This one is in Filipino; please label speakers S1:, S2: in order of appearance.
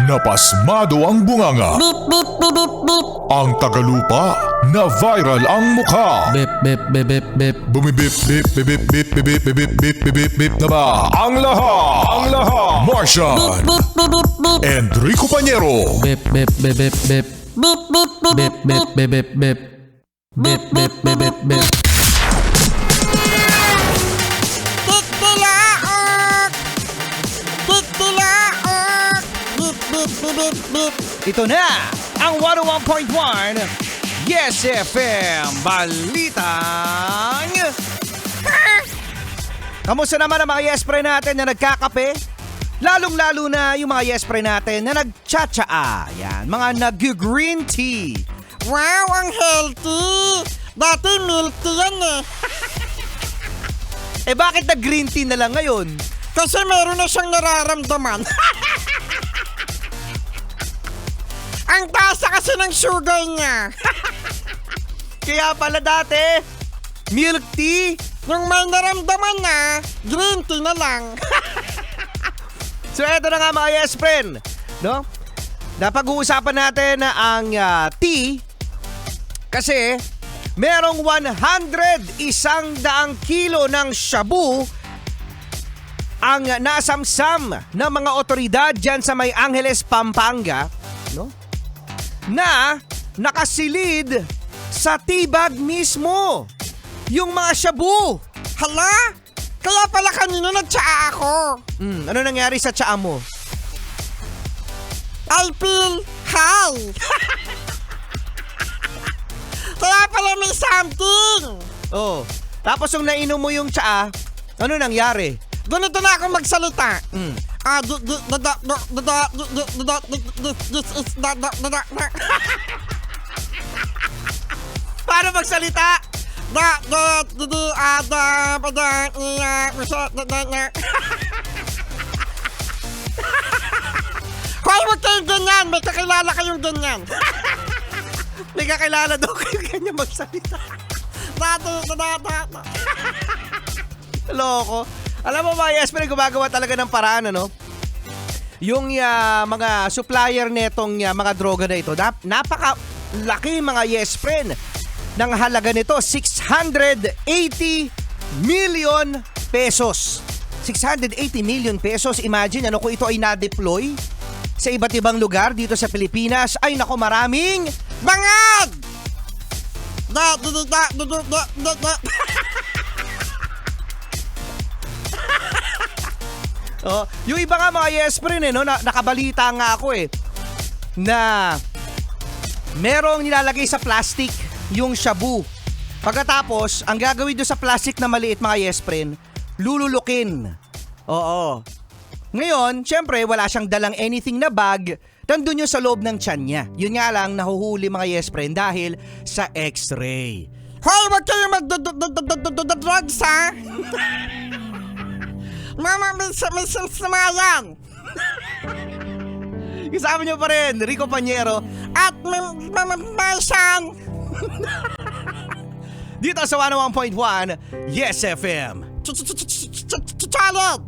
S1: Napasmado ang bunganga.
S2: Beep, beep, beep, beep, beep.
S1: Ang tagalupa na viral ang mukha.
S3: Bip, bip, bip, bip, bip.
S1: Bumibip, bip, bip, bip, bip, bip, bip, bip, bip, bip, bip, bip na ba? Ang lahat. Martian.
S2: Beep, beep, beep, beep.
S1: Enrico Pañero.
S3: Bip, bip, bip, bip, bip.
S2: Beep, beep, beep,
S3: Bip, bip, bip, bip, bip. Bip, bip, bip, bip, bip.
S2: Titilaok! Titilaok! Beep, beep, beep, beep, beep.
S3: Ito na ang 101.1 Yes FM Balitang Kamusta naman ang mga yes pre natin na nagkakape? Lalong-lalo na yung mga yes pre natin na nagtsatsaa. Yan, mga nag-green tea.
S2: Wow, ang healthy! Dati milk tea yan eh.
S3: Eh bakit nag-green tea na lang ngayon?
S2: Kasi meron na siyang nararamdaman. Ang taas na kasi ng sugar niya.
S3: Kaya pala dati, milk tea.
S2: Yung may naramdaman na, green tea na lang.
S3: So eto na nga mga yes friend, no? Napag-uusapan natin na ang tea kasi merong 100 kilo ng shabu ang nasamsam ng mga otoridad dyan sa May Angeles, Pampanga, no? Na nakasilid sa tea bag mismo yung mga shabu.
S2: Hala? Kaya pala kanina nagtsaa ako.
S3: Ano nangyari sa tsaa mo?
S2: I feel high. Kaya pala may something.
S3: Oh, tapos yung nainom mo yung tsaa, ano nangyari?
S2: Ganito na ako magsalita. This is
S3: Paano magsalita?
S2: Hoy, huwag kayong ganyan. May kakilala kayong ganyan.
S3: May kakilala daw kayo ganyan magsalita. Loko. Alam mo ba, yes, pero gumagawa talaga ng paraan, ano? Yung mga supplier netong mga droga na ito, napakalaki mga yes, friend. Ng halaga nito, 680 million pesos. 680 million pesos. Imagine, ano kung ito ay na-deploy sa iba't ibang lugar dito sa Pilipinas. Ay, nako, maraming
S2: Bangag!
S3: Oh, yung iba nga mga yes friend no, nakabalita nga ako na merong nilalagay sa plastic yung shabu. Pagkatapos, ang gagawin doon sa plastic na maliit mga yes friend, lululukin. Oo. Ngayon, syempre wala siyang dalang anything na bag, nandun yun sa loob ng tiyan niya. Yun nga lang, nahuhuli mga yes friend dahil sa x-ray.
S2: Hoy, huwag kayong mag-drugs, ha? Mama, may samayan.
S3: Kasama niyo pa rin, Rico Pañero.
S2: At may siyang.
S3: Dito sa 101.1 Yes FM.
S2: Chalet!